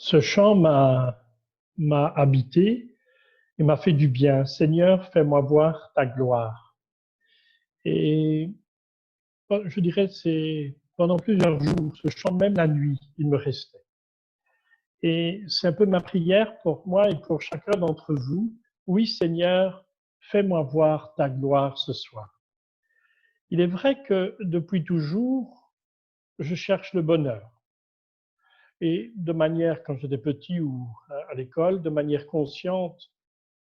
Ce chant m'a habité et m'a fait du bien. Seigneur, fais-moi voir ta gloire. Et je dirais, c'est pendant plusieurs jours, ce chant, même la nuit, il me restait. Et c'est un peu ma prière pour moi et pour chacun d'entre vous. Oui, Seigneur, fais-moi voir ta gloire ce soir. Il est vrai que depuis toujours, je cherche le bonheur. Et de manière, quand j'étais petit ou à l'école, de manière consciente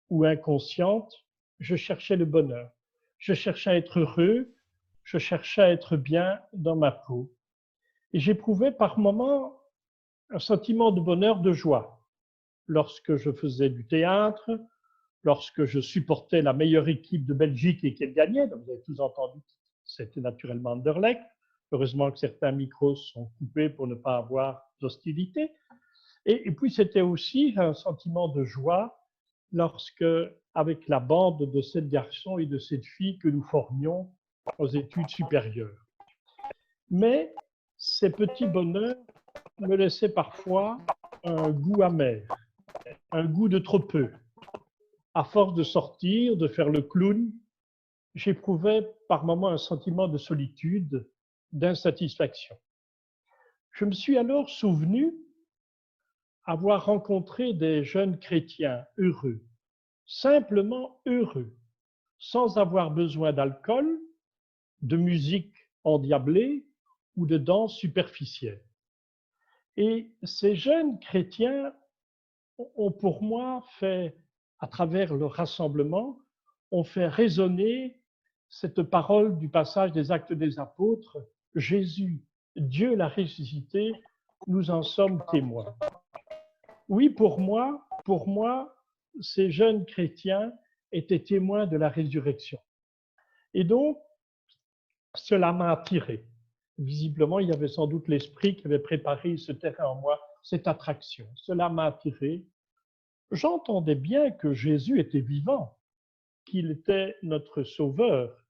ou inconsciente, je cherchais le bonheur. Je cherchais à être heureux, je cherchais à être bien dans ma peau. Et j'éprouvais par moments un sentiment de bonheur, de joie, lorsque je faisais du théâtre, lorsque je supportais la meilleure équipe de Belgique et qu'elle gagnait. Donc vous avez tous entendu, c'était naturellement Anderlecht. Heureusement que certains micros sont coupés pour ne pas avoir d'hostilité. Et puis c'était aussi un sentiment de joie lorsque, avec la bande de 7 garçons et de 7 filles que nous formions aux études supérieures. Mais ces petits bonheurs me laissaient parfois un goût amer, un goût de trop peu. À force de sortir, de faire le clown, j'éprouvais par moments un sentiment de solitude, d'insatisfaction. Je me suis alors souvenu avoir rencontré des jeunes chrétiens heureux, simplement heureux, sans avoir besoin d'alcool, de musique endiablée ou de danse superficielle. Et ces jeunes chrétiens ont pour moi fait, à travers le rassemblement, ont fait résonner cette parole du passage des Actes des Apôtres, Jésus, Dieu l'a ressuscité, nous en sommes témoins. Oui, pour moi, ces jeunes chrétiens étaient témoins de la résurrection. Et donc, cela m'a attiré. Visiblement, il y avait sans doute l'esprit qui avait préparé ce terrain en moi, cette attraction. Cela m'a attiré. J'entendais bien que Jésus était vivant, qu'il était notre sauveur,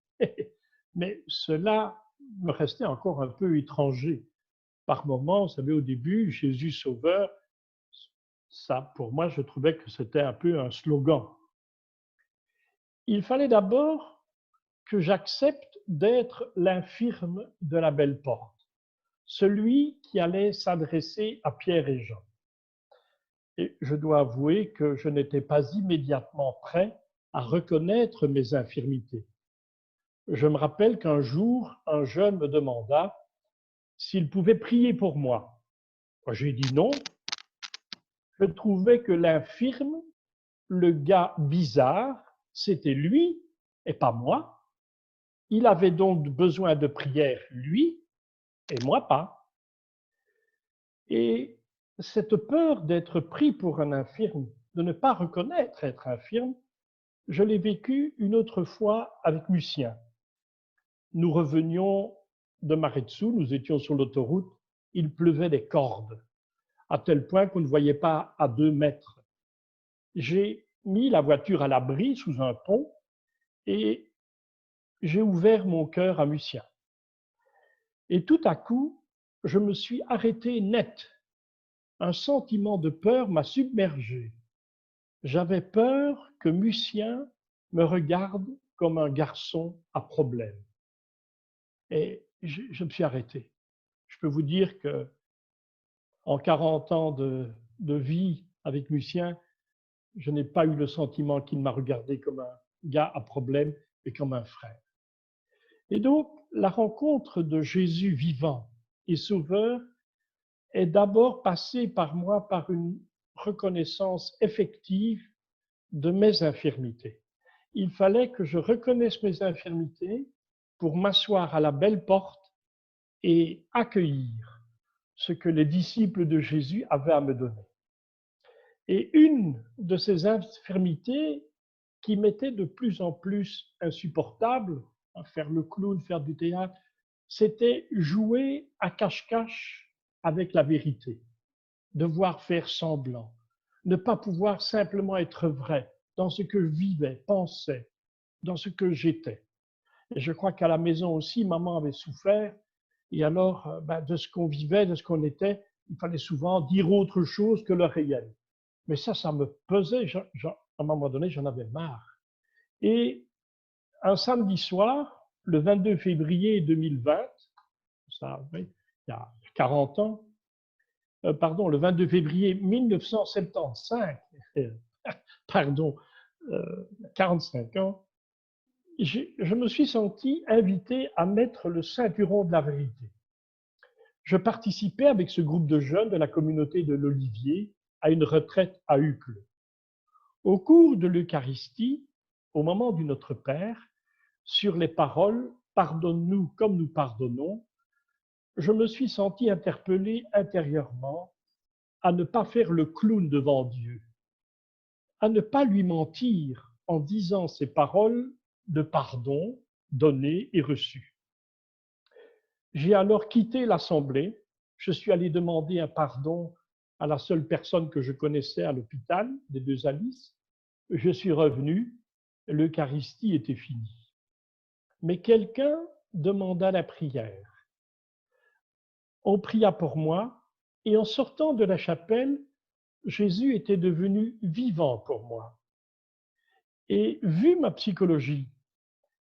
mais cela me restait encore un peu étranger. Par moments, vous savez, au début, Jésus sauveur, ça, pour moi, je trouvais que c'était un peu un slogan. Il fallait d'abord que j'accepte d'être l'infirme de la belle porte, celui qui allait s'adresser à Pierre et Jean. Et je dois avouer que je n'étais pas immédiatement prêt à reconnaître mes infirmités. Je me rappelle qu'un jour, un jeune me demanda s'il pouvait prier pour moi. J'ai dit non. Je trouvais que l'infirme, le gars bizarre, c'était lui et pas moi. Il avait donc besoin de prière, lui, et moi pas. Et cette peur d'être pris pour un infirme, de ne pas reconnaître être infirme, je l'ai vécu une autre fois avec Lucien. Nous revenions de Maretsu, nous étions sur l'autoroute, il pleuvait des cordes, à tel point qu'on ne voyait pas à 2 mètres. J'ai mis la voiture à l'abri sous un pont et j'ai ouvert mon cœur à Lucien. Et tout à coup, je me suis arrêté net. Un sentiment de peur m'a submergé. J'avais peur que Lucien me regarde comme un garçon à problème. Et je me suis arrêté. Je peux vous dire que en 40 ans de vie avec Lucien, je n'ai pas eu le sentiment qu'il m'a regardé comme un gars à problème, mais comme un frère. Et donc, la rencontre de Jésus vivant et sauveur est d'abord passée par moi par une reconnaissance effective de mes infirmités. Il fallait que je reconnaisse mes infirmités pour m'asseoir à la belle porte et accueillir ce que les disciples de Jésus avaient à me donner. Et une de ces infirmités qui m'était de plus en plus insupportable, faire le clown, faire du théâtre, c'était jouer à cache-cache avec la vérité, devoir faire semblant, ne pas pouvoir simplement être vrai dans ce que je vivais, pensais, dans ce que j'étais. Et je crois qu'à la maison aussi, maman avait souffert, et alors de ce qu'on vivait, de ce qu'on était, il fallait souvent dire autre chose que le réel. Mais ça me pesait. À un moment donné, j'en avais marre. Et un samedi soir, le 22 février 2020, ça, oui, il y a 40 ans, pardon, le 22 février 1975, pardon, 45 ans, je me suis senti invité à mettre le ceinturon de la vérité. Je participais avec ce groupe de jeunes de la communauté de l'Olivier à une retraite à Uccle. Au cours de l'Eucharistie, au moment du Notre Père, sur les paroles « Pardonne-nous comme nous pardonnons », je me suis senti interpellé intérieurement à ne pas faire le clown devant Dieu, à ne pas lui mentir en disant ces paroles de pardon données et reçues. J'ai alors quitté l'Assemblée, je suis allé demander un pardon à la seule personne que je connaissais à l'hôpital, des deux Alice. Je suis revenu, l'Eucharistie était finie. Mais quelqu'un demanda la prière. On pria pour moi, et en sortant de la chapelle, Jésus était devenu vivant pour moi. Et vu ma psychologie,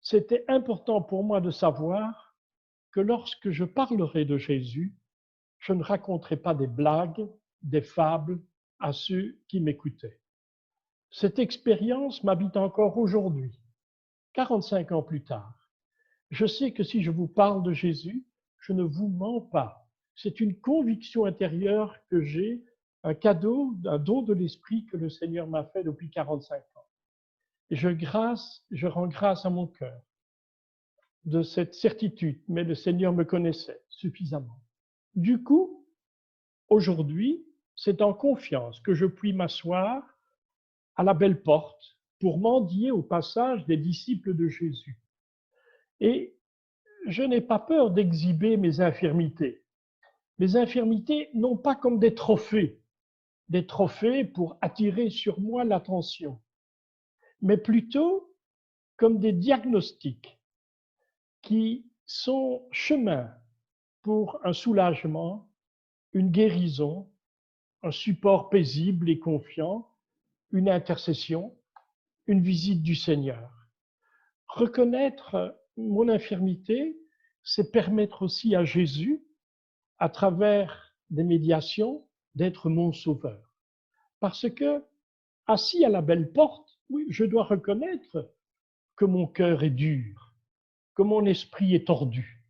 c'était important pour moi de savoir que lorsque je parlerai de Jésus, je ne raconterai pas des blagues, des fables à ceux qui m'écoutaient. Cette expérience m'habite encore aujourd'hui, 45 ans plus tard. Je sais que si je vous parle de Jésus, je ne vous mens pas. C'est une conviction intérieure que j'ai, un cadeau, un don de l'Esprit que le Seigneur m'a fait depuis 45 ans. Et je rends grâce à mon cœur de cette certitude, mais le Seigneur me connaissait suffisamment. Du coup, aujourd'hui, c'est en confiance que je puis m'asseoir à la belle porte pour mendier au passage des disciples de Jésus. Et je n'ai pas peur d'exhiber mes infirmités. Mes infirmités, non pas comme des trophées pour attirer sur moi l'attention, mais plutôt comme des diagnostics qui sont chemin pour un soulagement, une guérison, un support paisible et confiant, une intercession, une visite du Seigneur. Reconnaître mon infirmité, c'est permettre aussi à Jésus, à travers des médiations, d'être mon sauveur. Parce que, assis à la belle porte, oui, je dois reconnaître que mon cœur est dur, que mon esprit est tordu,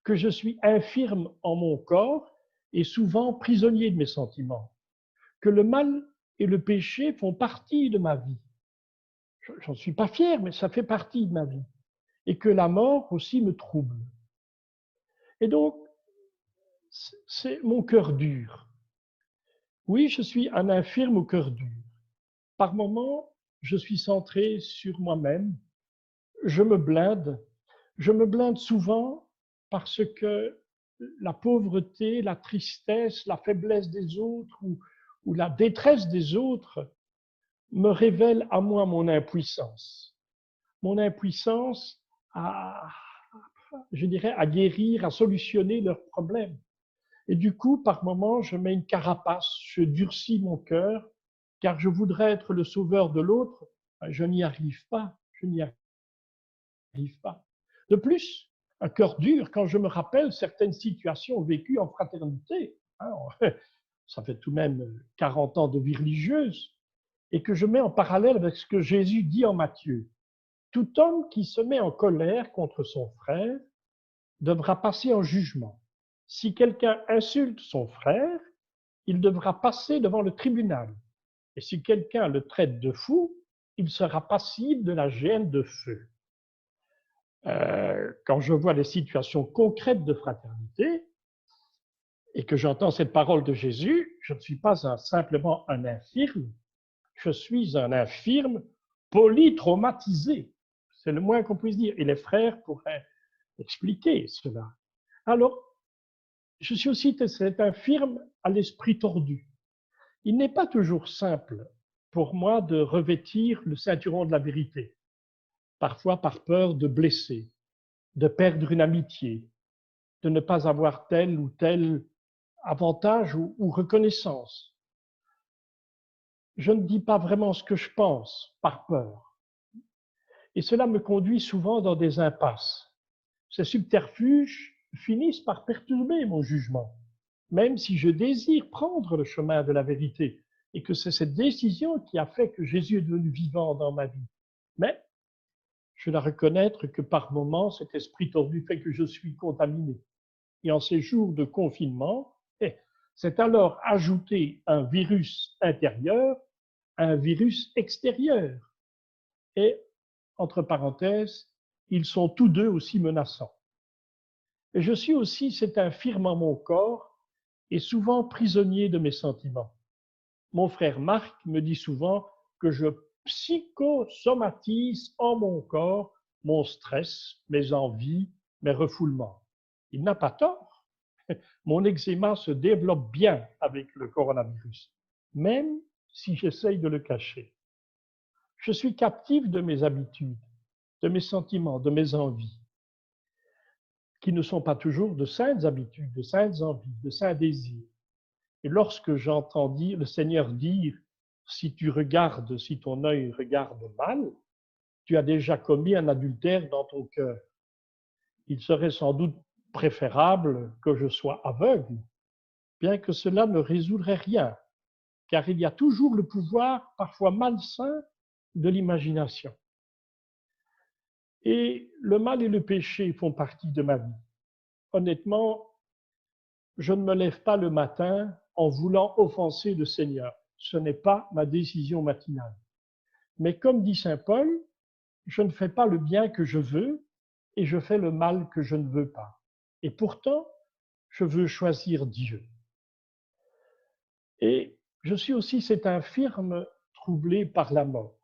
que je suis infirme en mon corps et souvent prisonnier de mes sentiments, que le mal et le péché font partie de ma vie. J'en suis pas fier, mais ça fait partie de ma vie. Et que la mort aussi me trouble. Et donc, c'est mon cœur dur. Oui, je suis un infirme au cœur dur. Par moments, je suis centré sur moi-même. Je me blinde. Je me blinde souvent parce que la pauvreté, la tristesse, la faiblesse des autres ou la détresse des autres me révèlent à moi mon impuissance. Mon impuissance je dirais, à guérir, à solutionner leurs problèmes. Et du coup, par moments, je mets une carapace, je durcis mon cœur, car je voudrais être le sauveur de l'autre. Je n'y arrive pas, je n'y arrive pas. De plus, un cœur dur, quand je me rappelle certaines situations vécues en fraternité, hein, ça fait tout de même 40 ans de vie religieuse, et que je mets en parallèle avec ce que Jésus dit en Matthieu. Tout homme qui se met en colère contre son frère devra passer en jugement. Si quelqu'un insulte son frère, il devra passer devant le tribunal. Et si quelqu'un le traite de fou, il sera passible de la géhenne de feu. Quand je vois les situations concrètes de fraternité et que j'entends cette parole de Jésus, je ne suis pas simplement un infirme, je suis un infirme polytraumatisé. C'est le moins qu'on puisse dire. Et les frères pourraient expliquer cela. Alors, je suis aussi cet infirme à l'esprit tordu. Il n'est pas toujours simple pour moi de revêtir le ceinturon de la vérité, parfois par peur de blesser, de perdre une amitié, de ne pas avoir tel ou tel avantage ou reconnaissance. Je ne dis pas vraiment ce que je pense par peur. Et cela me conduit souvent dans des impasses. Ces subterfuges finissent par perturber mon jugement, même si je désire prendre le chemin de la vérité et que c'est cette décision qui a fait que Jésus est devenu vivant dans ma vie. Mais je dois reconnaître que par moments, cet esprit tordu fait que je suis contaminé. Et en ces jours de confinement, c'est alors ajouter un virus intérieur à un virus extérieur. Et, entre parenthèses, ils sont tous deux aussi menaçants. Et je suis aussi cet infirme en mon corps et souvent prisonnier de mes sentiments. Mon frère Marc me dit souvent que je psychosomatise en mon corps mon stress, mes envies, mes refoulements. Il n'a pas tort. Mon eczéma se développe bien avec le coronavirus, même si j'essaye de le cacher. Je suis captif de mes habitudes, de mes sentiments, de mes envies, qui ne sont pas toujours de saintes habitudes, de saintes envies, de saints désirs. Et lorsque j'entends dire le Seigneur dire, si tu regardes, si ton œil regarde mal, tu as déjà commis un adultère dans ton cœur. Il serait sans doute préférable que je sois aveugle, bien que cela ne résoudrait rien, car il y a toujours le pouvoir, parfois malsain, de l'imagination. Et le mal et le péché font partie de ma vie. Honnêtement, je ne me lève pas le matin en voulant offenser le Seigneur. Ce n'est pas ma décision matinale. Mais comme dit saint Paul, je ne fais pas le bien que je veux et je fais le mal que je ne veux pas. Et pourtant, je veux choisir Dieu. Et je suis aussi cet infirme troublé par la mort.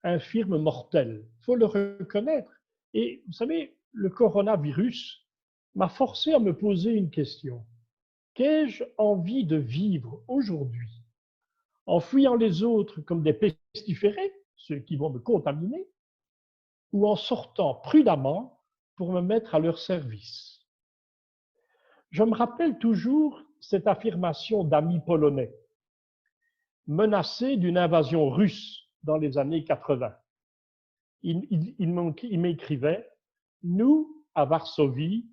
Infirme mortel, il faut le reconnaître. Et vous savez, le coronavirus m'a forcé à me poser une question. Qu'ai-je envie de vivre aujourd'hui en fuyant les autres comme des pestiférés, ceux qui vont me contaminer, ou en sortant prudemment pour me mettre à leur service? Je me rappelle toujours cette affirmation d'amis polonais, menacés d'une invasion russe dans les années 80. Il m'écrivait, nous, à Varsovie,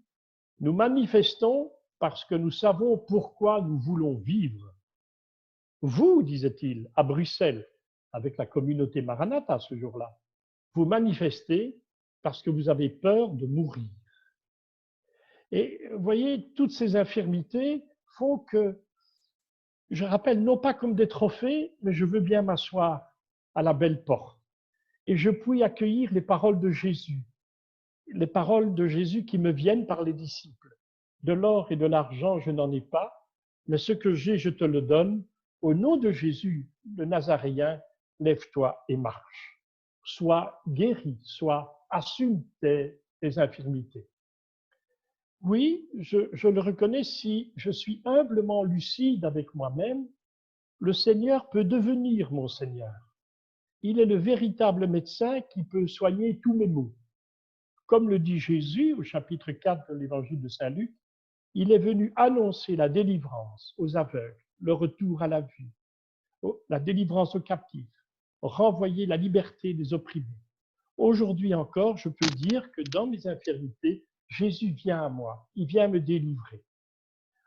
nous manifestons parce que nous savons pourquoi nous voulons vivre. Vous, disait-il, à Bruxelles, avec la communauté Maranatha ce jour-là, vous manifestez parce que vous avez peur de mourir. Et vous voyez, toutes ces infirmités font que, je rappelle, non pas comme des trophées, mais je veux bien m'asseoir à la belle porte. Et je puis accueillir les paroles de Jésus qui me viennent par les disciples. De l'or et de l'argent, je n'en ai pas, mais ce que j'ai, je te le donne. Au nom de Jésus, le Nazaréen, lève-toi et marche. Sois guéri, assume tes infirmités. Oui, je le reconnais, si je suis humblement lucide avec moi-même, le Seigneur peut devenir mon Seigneur. Il est le véritable médecin qui peut soigner tous mes maux. Comme le dit Jésus au chapitre 4 de l'évangile de Saint Luc, il est venu annoncer la délivrance aux aveugles, le retour à la vue, la délivrance aux captifs, renvoyer la liberté des opprimés. Aujourd'hui encore, je peux dire que dans mes infirmités, Jésus vient à moi, il vient me délivrer.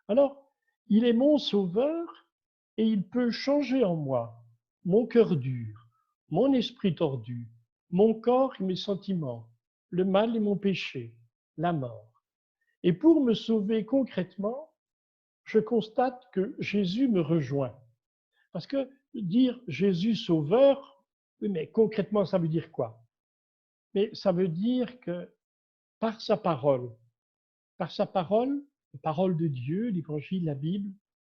Alors, il est mon sauveur et il peut changer en moi mon cœur dur, mon esprit tordu, mon corps et mes sentiments, le mal et mon péché, la mort. Et pour me sauver concrètement, je constate que Jésus me rejoint. Parce que dire Jésus sauveur, oui, mais concrètement, ça veut dire quoi? Mais ça veut dire que par sa parole, la parole de Dieu, l'Évangile, la Bible,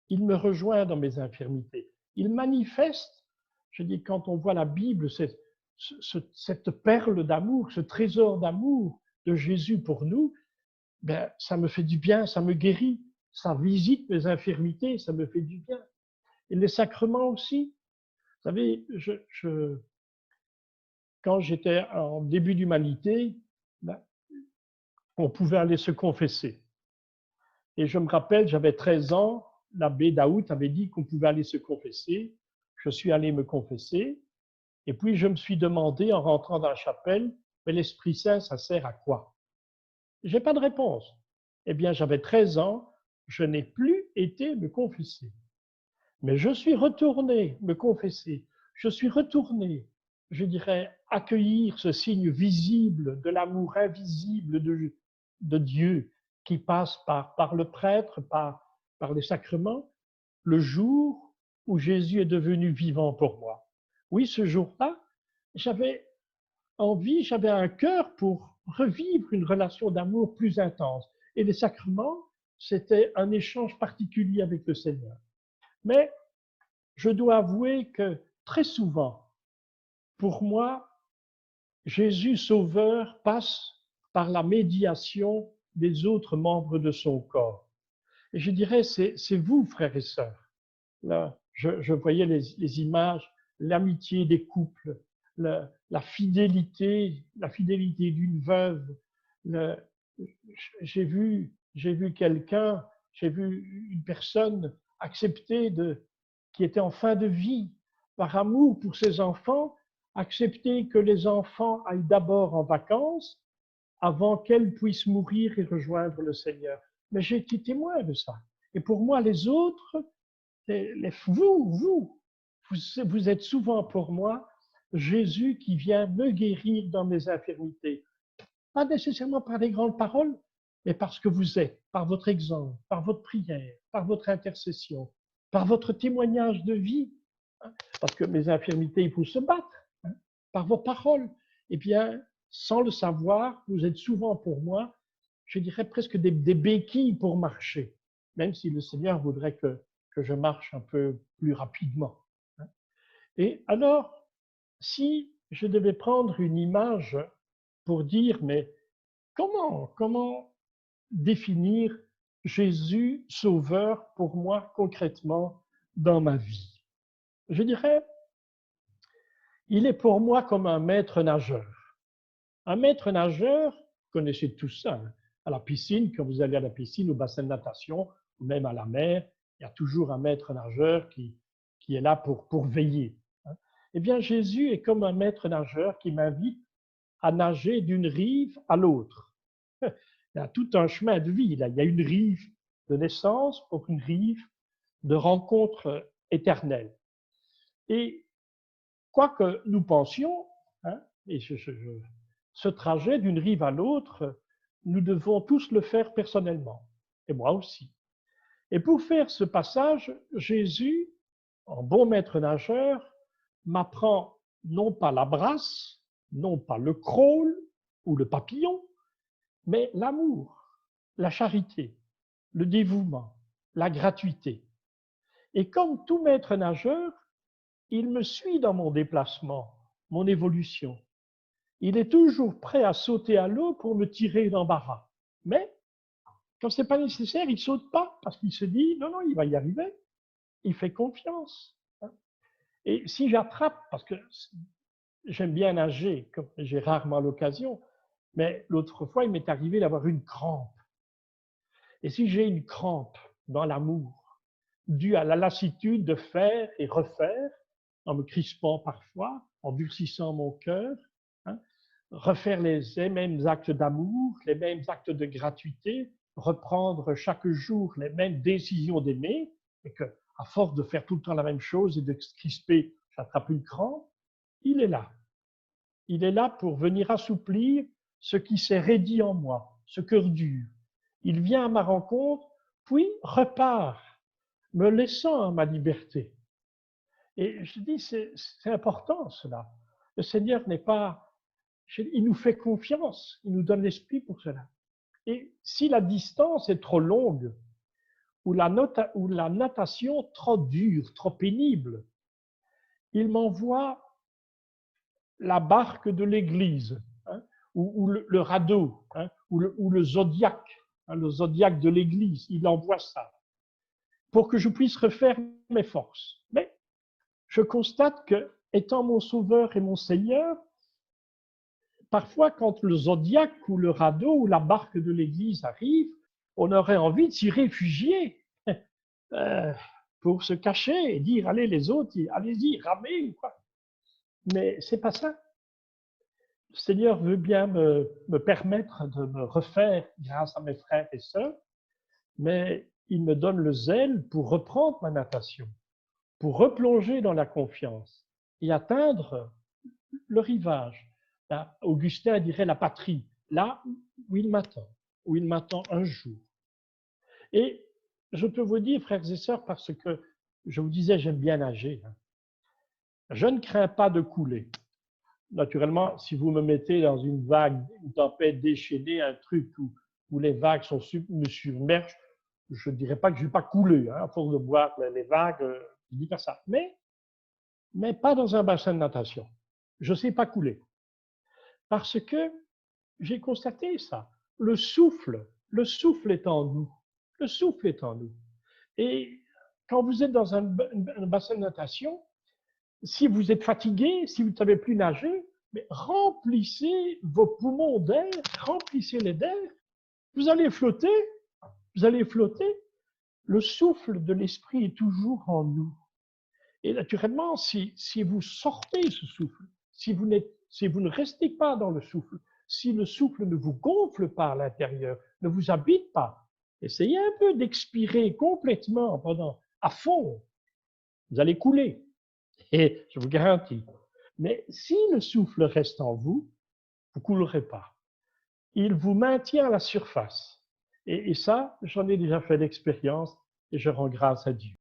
il me rejoint dans mes infirmités. Il manifeste, je dis, quand on voit la Bible, cette perle d'amour, ce trésor d'amour de Jésus pour nous, ben, ça me fait du bien, ça me guérit, ça visite mes infirmités, ça me fait du bien. Et les sacrements aussi. Vous savez, quand j'étais en début d'humanité, ben, on pouvait aller se confesser. Et je me rappelle, j'avais 13 ans, l'abbé Daoud avait dit qu'on pouvait aller se confesser. Je suis allé me confesser. Et puis, je me suis demandé, en rentrant dans la chapelle, mais l'Esprit Saint, ça sert à quoi? Je n'ai pas de réponse. Eh bien, j'avais 13 ans, je n'ai plus été me confesser. Mais je suis retourné me confesser. Je suis retourné, je dirais, accueillir ce signe visible de l'amour invisible de Dieu qui passe par le prêtre, par les sacrements, le jour où Jésus est devenu vivant pour moi. Oui, ce jour-là, j'avais envie, j'avais un cœur pour revivre une relation d'amour plus intense. Et les sacrements, c'était un échange particulier avec le Seigneur. Mais je dois avouer que très souvent, pour moi, Jésus Sauveur passe par la médiation des autres membres de son corps. Et je dirais, c'est vous, frères et sœurs. Là, je voyais les images, l'amitié des couples, la fidélité d'une veuve. Le, j'ai vu quelqu'un, j'ai vu une personne accepter qui était en fin de vie, par amour pour ses enfants, accepter que les enfants aillent d'abord en vacances avant qu'elle puisse mourir et rejoindre le Seigneur. Mais j'ai été témoin de ça. Et pour moi, les autres, vous êtes souvent pour moi Jésus qui vient me guérir dans mes infirmités. Pas nécessairement par des grandes paroles, mais parce que vous êtes, par votre exemple, par votre prière, par votre intercession, par votre témoignage de vie. Parce que mes infirmités, il faut se battre, par vos paroles. Eh bien, sans le savoir, vous êtes souvent pour moi, je dirais presque des béquilles pour marcher, même si le Seigneur voudrait que je marche un peu plus rapidement. Et alors, si je devais prendre une image pour dire, mais comment définir Jésus Sauveur pour moi concrètement dans ma vie? Je dirais, il est pour moi comme un maître nageur. Un maître nageur, vous connaissez tout ça, hein, à la piscine, quand vous allez à la piscine, au bassin de natation, ou même à la mer, il y a toujours un maître nageur qui est là pour veiller. Eh bien, Jésus est comme un maître nageur qui m'invite à nager d'une rive à l'autre. Il y a tout un chemin de vie. Là. Il y a une rive de naissance pour une rive de rencontre éternelle. Et quoi que nous pensions, hein, et ce trajet d'une rive à l'autre, nous devons tous le faire personnellement, et moi aussi. Et pour faire ce passage, Jésus, en bon maître nageur, m'apprend non pas la brasse, non pas le crawl ou le papillon, mais l'amour, la charité, le dévouement, la gratuité. Et comme tout maître nageur, il me suit dans mon déplacement, mon évolution. Il est toujours prêt à sauter à l'eau pour me tirer d'embarras. Mais quand ce n'est pas nécessaire, il ne saute pas parce qu'il se dit non, il va y arriver. Il fait confiance. Et si j'attrape, parce que j'aime bien nager, comme j'ai rarement l'occasion, mais l'autre fois, il m'est arrivé d'avoir une crampe. Et si j'ai une crampe dans l'amour, due à la lassitude de faire et refaire, en me crispant parfois, en durcissant mon cœur, hein, refaire les mêmes actes d'amour, les mêmes actes de gratuité, reprendre chaque jour les mêmes décisions d'aimer, et que, à force de faire tout le temps la même chose et de se crisper, j'attrape une crampe, il est là. Il est là pour venir assouplir ce qui s'est raidi en moi, ce cœur dur. Il vient à ma rencontre, puis repart, me laissant ma liberté. Et je dis, c'est important cela. Le Seigneur n'est pas... Il nous fait confiance, il nous donne l'esprit pour cela. Et si la distance est trop longue, ou la natation trop dure, trop pénible, il m'envoie la barque de l'Église, hein, ou le radeau, hein, ou le zodiaque de l'Église, il envoie ça, pour que je puisse refaire mes forces. Mais je constate que, étant mon Sauveur et mon Seigneur, parfois quand le zodiaque ou le radeau ou la barque de l'Église arrive, on aurait envie de s'y réfugier euh, pour se cacher et dire, allez les autres, allez-y, ramez ou quoi. Mais c'est pas ça. Le Seigneur veut bien me permettre de me refaire grâce à mes frères et sœurs, mais il me donne le zèle pour reprendre ma natation, pour replonger dans la confiance et atteindre le rivage. Là, Augustin dirait la patrie, là où il m'attend un jour. Et je peux vous dire, frères et sœurs, parce que je vous disais, j'aime bien nager, je ne crains pas de couler. Naturellement, si vous me mettez dans une vague, une tempête déchaînée, un truc où les vagues me submergent, je ne dirais pas que je ne vais pas couler, à force de boire les vagues, je dis pas ça. Mais pas dans un bassin de natation. Je ne sais pas couler. Parce que j'ai constaté ça. Le souffle est en nous. Le souffle est en nous. Et quand vous êtes dans un bassin de natation, si vous êtes fatigué, si vous ne savez plus nager, mais remplissez vos poumons d'air, remplissez-les d'air. Vous allez flotter, vous allez flotter. Le souffle de l'esprit est toujours en nous. Et naturellement, si vous sortez ce souffle, si vous ne restez pas dans le souffle, si le souffle ne vous gonfle pas à l'intérieur, ne vous habite pas, essayez un peu d'expirer complètement à fond. Vous allez couler. Et je vous garantis. Mais si le souffle reste en vous, vous ne coulerez pas. Il vous maintient à la surface. Et ça, j'en ai déjà fait l'expérience et je rends grâce à Dieu.